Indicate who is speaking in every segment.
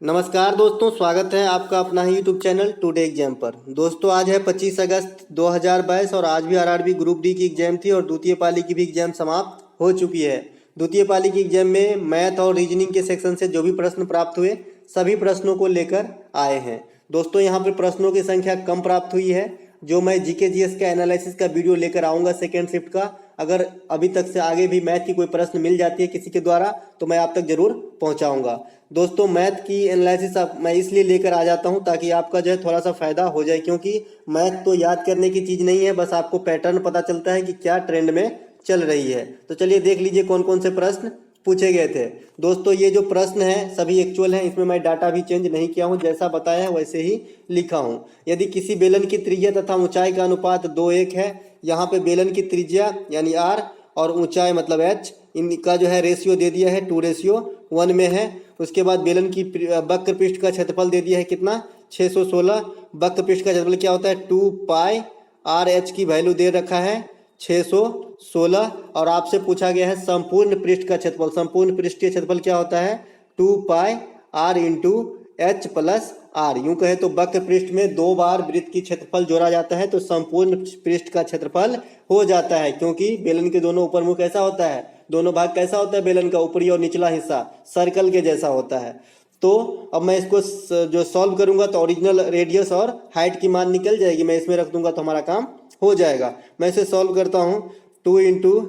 Speaker 1: नमस्कार दोस्तों, स्वागत है आपका अपना ही यूट्यूब चैनल टुडे एग्जाम पर। दोस्तों आज है 25 अगस्त 2022 और आज भी आरआरबी ग्रुप डी की एग्जाम थी और द्वितीय पाली की भी एग्जाम समाप्त हो चुकी है। द्वितीय पाली की एग्जाम में मैथ और रीजनिंग के सेक्शन से जो भी प्रश्न प्राप्त हुए सभी प्रश्नों को लेकर आए हैं। दोस्तों यहाँ पर प्रश्नों की संख्या कम प्राप्त हुई है। जो मैं जीके जीएस का एनालिसिस का वीडियो लेकर आऊँगा सेकेंड शिफ्ट का, अगर अभी तक से आगे भी मैथ की कोई प्रश्न मिल जाती है किसी के द्वारा तो मैं आप तक जरूर पहुंचाऊंगा। दोस्तों मैथ की एनालिसिस मैं इसलिए लेकर आ जाता हूं ताकि आपका जो है थोड़ा सा फायदा हो जाए, क्योंकि मैथ तो याद करने की चीज़ नहीं है, बस आपको पैटर्न पता चलता है कि क्या ट्रेंड में चल रही है। तो चलिए देख लीजिए कौन कौन से प्रश्न पूछे गए थे। दोस्तों ये जो प्रश्न हैं सभी एक्चुअल हैं, इसमें मैं डाटा भी चेंज नहीं किया हूं, जैसा बताया है वैसे ही लिखा हूं। यदि किसी बेलन की त्रिज्या तथा ऊंचाई का अनुपात 2:1 है, यहाँ पे बेलन की त्रिज्या यानी r और ऊंचाई मतलब h, इनका जो है रेशियो दे दिया है 2:1 में है। उसके बाद बेलन की वक्र पृष्ठ का क्षेत्रफल दे दिया है कितना 616। वक्र पृष्ठ का क्षेत्रफल क्या होता है 2 पाई RH की वैल्यू दे रखा है 616। और आपसे पूछा गया है संपूर्ण पृष्ठ का क्षेत्रफल। संपूर्ण पृष्ठ के क्षेत्रफल क्या होता है 2 pi r into h plus r. यूं कहे तो वक्र पृष्ठ में 2 बार वृत्त की क्षेत्रफल जोड़ा जाता है तो संपूर्ण पृष्ठ का क्षेत्रफल हो जाता है, क्योंकि बेलन के दोनों ऊपर मुख कैसा होता है, दोनों भाग कैसा होता है बेलन का, ऊपरी और निचला हिस्सा सर्कल के जैसा होता है। तो अब मैं इसको जो सॉल्व करूंगा तो ओरिजिनल रेडियस और हाइट की मान निकल जाएगी, मैं इसमें रख दूंगा तो हमारा काम हो जाएगा। मैं इसे सॉल्व करता हूँ 2 इंटू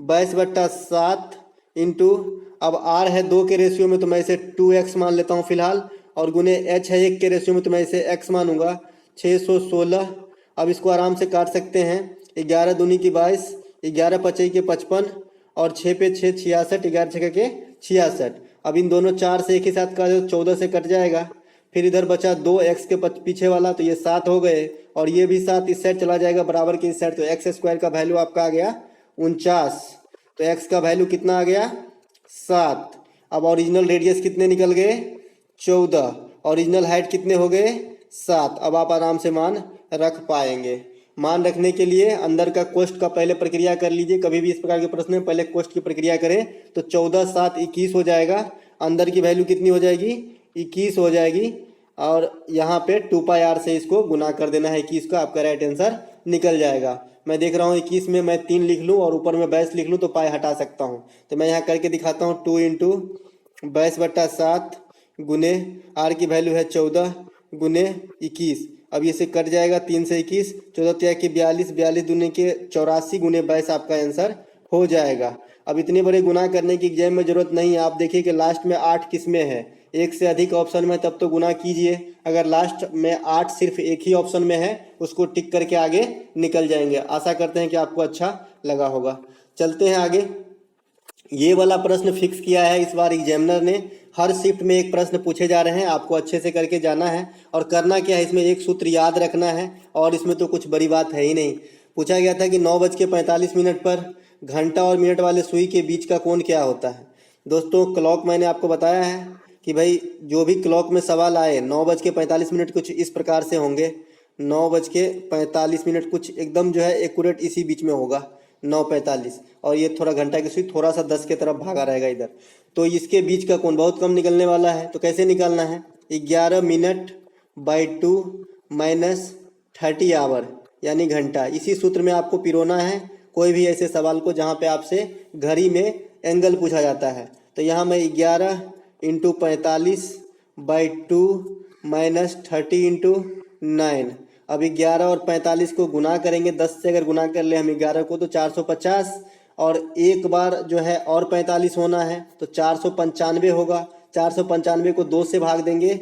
Speaker 1: 22/7 इंटू, अब r है 2 के रेशियो में तो मैं इसे 2x मान लेता हूँ फिलहाल, और गुने h है 1 के रेशियो में तो मैं इसे x मानूंगा 616। अब इसको आराम से काट सकते हैं, 11 दूनी की 22, 11 पचई के 55 और 6 पे 6 66, 11 छः के 66। अब इन दोनों 4 से एक ही साथ का 14 से कट जाएगा, फिर इधर बचा 2x के पीछे वाला तो ये 7 हो गए, और ये भी 7 इस साइड चला जाएगा बराबर के इस साइड, तो एक्स स्क्वायर का वैल्यू आपका आ गया 49। तो x का वैल्यू कितना आ गया 7। अब ओरिजिनल रेडियस कितने निकल गए 14, ओरिजिनल हाइट कितने हो गए 7। अब आप आराम से मान रख पाएंगे। मान रखने के लिए अंदर का कोष्ठ का पहले प्रक्रिया कर लीजिए, कभी भी इस प्रकार के प्रश्न में पहले कोष्ठ की प्रक्रिया करें तो 14 7 21 हो जाएगा। अंदर की वैल्यू कितनी हो जाएगी 21 हो जाएगी, और यहाँ पे 2 पाई r से इसको गुना कर देना है 21 का, आपका राइट आंसर निकल जाएगा। मैं देख रहा हूँ 21 में मैं 3 लिख लूँ और ऊपर में 22 लिख लूँ तो पाई हटा सकता हूँ, तो मैं यहाँ करके दिखाता हूँ 2 इंटू 22/7 गुने r की वैल्यू है 14 गुने 21। अब ये से कट जाएगा 3 से 21, 14 त्याग के 42, 42 दूने के 84 गुने 22 आपका आंसर हो जाएगा। अब इतने बड़े गुना करने की एग्जाम में जरूरत नहीं है, आप देखिए कि लास्ट में 8 किसमें है, एक से अधिक ऑप्शन में तब तो गुना कीजिए। अगर लास्ट में 8 सिर्फ एक ही ऑप्शन में है उसको टिक करके आगे निकल जाएंगे। आशा करते हैं कि आपको अच्छा लगा होगा। चलते हैं आगे। ये वाला प्रश्न फिक्स किया है इस बार एग्जामिनर ने, हर शिफ्ट में एक प्रश्न पूछे जा रहे हैं, आपको अच्छे से करके जाना है। और करना क्या है, इसमें एक सूत्र याद रखना है और इसमें तो कुछ बड़ी बात है ही नहीं। पूछा गया था कि 9:45 पर घंटा और मिनट वाले सुई के बीच का कोण क्या होता है। दोस्तों क्लॉक मैंने आपको बताया है कि भाई जो भी क्लॉक में सवाल आए 9:45 कुछ इस प्रकार से होंगे, 9:45 कुछ एकदम जो है एक्यूरेट इसी बीच में होगा 9:45, और ये थोड़ा घंटा की सुई थोड़ा सा 10 के तरफ भागा रहेगा इधर, तो इसके बीच का कोण बहुत कम निकलने वाला है। तो कैसे निकालना है 11 मिनट बाई 2 माइनस 30 आवर यानी घंटा। इसी सूत्र में आपको पिरोना है कोई भी ऐसे सवाल को जहाँ पे आपसे घड़ी में एंगल पूछा जाता है। तो यहाँ मैं 11 इंटू 45 बाई 2 माइनस 30 इंटू 9। अब 11 और 45 को गुना करेंगे, 10 से अगर गुना कर ले हम 11 को तो 450, और एक बार जो है और 45 होना है तो 495 होगा। 495 को 2 से भाग देंगे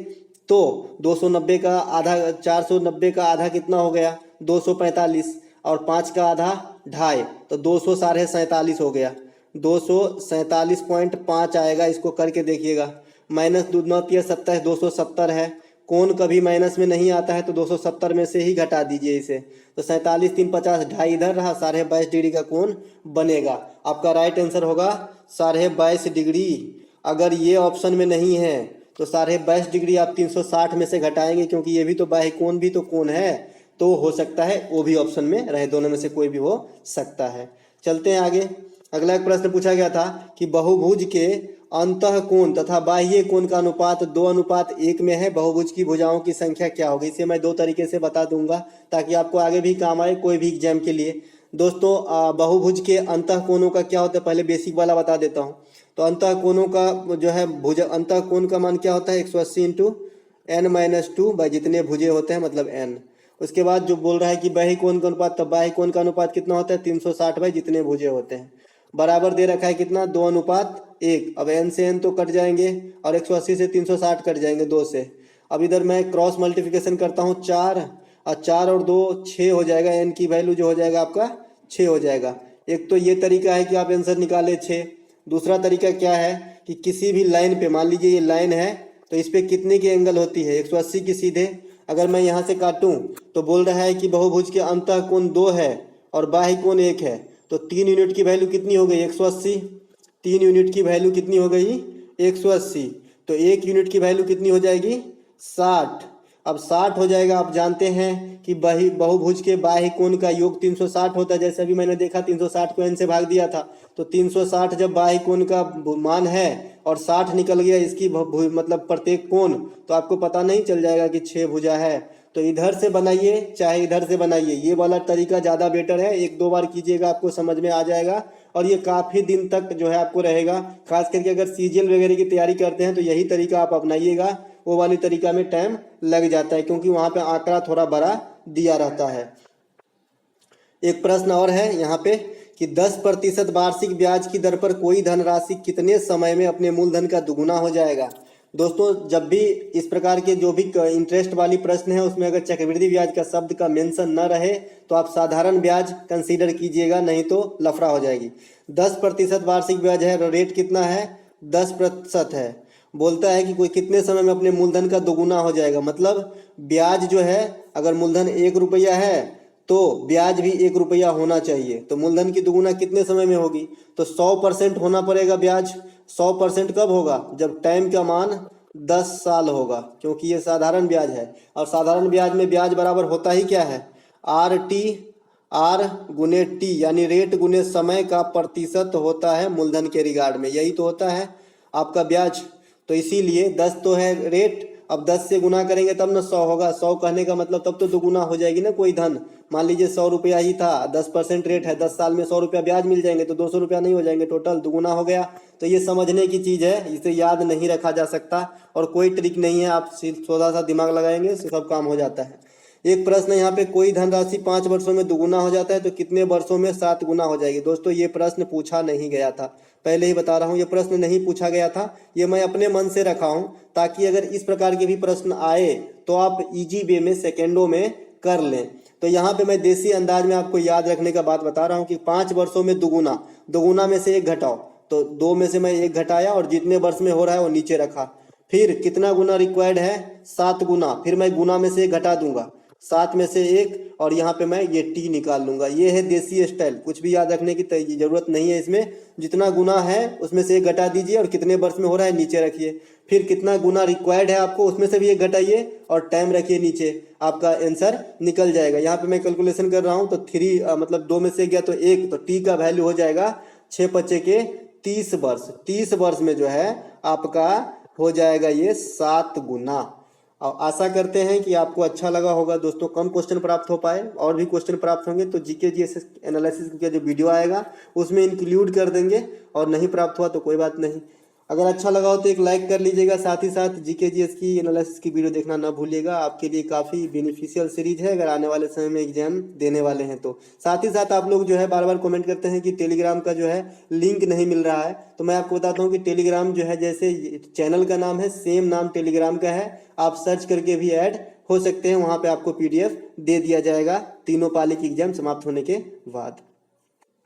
Speaker 1: तो 290 का आधा, 490 का आधा कितना हो गया 245, और 5 का आधा 2.5, तो 247 हो गया, 247.5 आएगा। इसको करके देखिएगा, माइनस 2 9 27 270 है, कोण कभी माइनस में नहीं आता है तो 270 में से ही घटा दीजिए इसे, तो 47 3 50, 2.5 इधर रहा, 22.5 डिग्री का कोण बनेगा। आपका राइट आंसर होगा 22.5 डिग्री। अगर ये ऑप्शन में नहीं है तो 22.5 डिग्री आप 360 में से घटाएंगे, क्योंकि ये भी तो बाह्य कोण भी तो कोण है, तो हो सकता है वो भी ऑप्शन में रहे, दोनों में से कोई भी हो सकता है। चलते हैं आगे। अगला एक प्रश्न पूछा गया था कि बहुभुज के अंतः कोण तथा बाह्य कोण का अनुपात 2:1 में है, बहुभुज की भुजाओं की संख्या क्या होगी। इसे मैं 2 तरीके से बता दूंगा ताकि आपको आगे भी काम आए कोई भी एग्जाम के लिए। दोस्तों बहुभुज के अंतः कोणों का क्या होता है, पहले बेसिक वाला बता देता हूँ। तो अंतः कोणों का जो है भुज अंतः कोण का मान क्या होता है, 180 इंटू n-2 बाई जितने भुजे होते हैं मतलब n। उसके बाद जो बोल रहा है कि बाह्य कोण का अनुपात, तब बाह्य कोण का अनुपात कितना होता है, 360 बाई जितने भुजे होते हैं। बराबर दे रखा है कितना, 2:1। अब n से n तो कट जाएंगे और 180 से 360 कट जाएंगे 2 से। अब इधर मैं क्रॉस मल्टीप्लिकेशन करता हूँ, 4 और 4 और 2 6 हो जाएगा। n की वैल्यू जो हो जाएगा आपका 6 हो जाएगा। एक तो ये तरीका है कि आप आंसर निकालें 6। दूसरा तरीका क्या है कि किसी भी लाइन पे, मान लीजिए ये लाइन है तो इस पे कितने की एंगल होती है, 180 की सीधे। अगर मैं यहाँ से काटूं तो बोल रहा है कि बहुभुज के अंतः कोण 2 है और बाह्य कोण 1 है, तो 3 यूनिट की वैल्यू कितनी हो गई, 180। 3 यूनिट की वैल्यू कितनी हो गई, 180। तो 1 यूनिट की वैल्यू कितनी हो जाएगी, 60। अब 60 हो जाएगा। आप जानते हैं कि बहुभुज के बाह्य कोण का योग 360 होता है। जैसे अभी मैंने देखा 360 को n से भाग दिया था, तो 360 जब बाह्य कोण का मान है और 60 निकल गया इसकी मतलब प्रत्येक कोण, तो आपको पता नहीं चल जाएगा कि 6 भुजा है। तो इधर से बनाइए चाहे इधर से बनाइए, ये वाला तरीका ज़्यादा बेटर है। 1-2 बार कीजिएगा, आपको समझ में आ जाएगा और ये काफ़ी दिन तक जो है आपको रहेगा। खास करके अगर सीजीएल वगैरह की तैयारी करते हैं तो यही तरीका आप अपनाइएगा। वो वाली तरीका में टाइम लग जाता है क्योंकि वहाँ पे आंकड़ा थोड़ा बड़ा दिया रहता है। एक प्रश्न और है यहाँ पे कि 10% वार्षिक ब्याज की दर पर कोई धनराशि कितने समय में अपने मूलधन का दुगुना हो जाएगा। दोस्तों जब भी इस प्रकार के जो भी इंटरेस्ट वाली प्रश्न है उसमें अगर चक्रवृद्धि ब्याज का शब्द का मेंशन न रहे तो आप साधारण ब्याज कंसीडर कीजिएगा, नहीं तो लफड़ा हो जाएगी। 10% वार्षिक ब्याज है, रेट कितना है, 10% है। बोलता है कि कोई कितने समय में अपने मूलधन का दोगुना हो जाएगा, मतलब ब्याज जो है अगर मूलधन 1 रुपया है तो ब्याज भी 1 रुपया होना चाहिए। तो मूलधन की दोगुना कितने समय में होगी, तो 100% होना पड़ेगा ब्याज। 100% कब होगा, जब टाइम का मान 10 साल होगा, क्योंकि ये साधारण ब्याज है। और साधारण ब्याज में ब्याज बराबर होता ही क्या है, R गुने टी, यानी रेट गुने समय का प्रतिशत होता है मूलधन के रिगार्ड में, यही तो होता है आपका ब्याज। तो इसीलिए 10 तो है रेट, अब 10 से गुना करेंगे तब ना 100 होगा। 100 कहने का मतलब तब तो दुगुना हो जाएगी ना कोई धन। मान लीजिए 100 रुपया ही था, 10% रेट है, 10 साल में 100 रुपया ब्याज मिल जाएंगे तो 200 रुपया नहीं हो जाएंगे, टोटल दुगुना हो गया। तो ये समझने की चीज़ है, इसे याद नहीं रखा जा सकता और कोई ट्रिक नहीं है, आप थोड़ा सा दिमाग लगाएंगे सब काम हो जाता है। एक प्रश्न यहाँ पे, कोई धनराशि 5 वर्षों में दुगुना हो जाता है तो कितने वर्षों में 7 गुना हो जाएगी। दोस्तों ये प्रश्न पूछा नहीं गया था, पहले ही बता रहा हूँ, ये प्रश्न नहीं पूछा गया था, ये मैं अपने मन से रखा हूँ ताकि अगर इस प्रकार के भी प्रश्न आए तो आप इजी वे में सेकेंडों में कर लें। तो यहाँ पे मैं देसी अंदाज में आपको याद रखने का बात बता रहा हूँ कि 5 वर्षों में दुगुना में से 1 घटाओ, तो 2 में से मैं 1 घटाया और जितने वर्ष में हो रहा है वो नीचे रखा। फिर कितना गुना रिक्वायर्ड है, 7 गुना, फिर मैं गुना में से 1 घटा दूंगा, 7 में से 1 और यहाँ पे मैं ये टी निकाल लूंगा। ये है देसी स्टाइल, कुछ भी याद रखने की जरूरत नहीं है इसमें। जितना गुना है उसमें से 1 घटा दीजिए और कितने वर्ष में हो रहा है नीचे रखिए। फिर कितना गुना रिक्वायर्ड है आपको उसमें से भी 1 घटाइए और टाइम रखिए नीचे, आपका आंसर निकल जाएगा। यहाँ पे मैं कैलकुलेशन कर रहा हूँ तो 3 मतलब 2 में से गया तो 1, तो टी का वैल्यू हो जाएगा 6×5 के 30 वर्ष। 30 वर्ष में जो है आपका हो जाएगा ये 7 गुना। और आशा करते हैं कि आपको अच्छा लगा होगा दोस्तों, कम क्वेश्चन प्राप्त हो पाए, और भी क्वेश्चन प्राप्त होंगे तो जीके जीएस एनालिसिस का जो वीडियो आएगा उसमें इंक्लूड कर देंगे, और नहीं प्राप्त हुआ तो कोई बात नहीं। अगर अच्छा लगा हो तो एक लाइक कर लीजिएगा, साथ ही साथ जीके जीएस की एनालिसिस की वीडियो देखना ना भूलिएगा। आपके लिए काफ़ी बेनिफिशियल सीरीज है अगर आने वाले समय में एग्जाम देने वाले हैं तो। साथ ही साथ आप लोग जो है बार बार कमेंट करते हैं कि टेलीग्राम का जो है लिंक नहीं मिल रहा है, तो मैं आपको बताता हूँ कि टेलीग्राम जो है, जैसे चैनल का नाम है सेम नाम टेलीग्राम का है, आप सर्च करके भी ऐड हो सकते हैं। वहाँ पर आपको PDF दे दिया जाएगा तीनों पाली की एग्जाम समाप्त होने के बाद।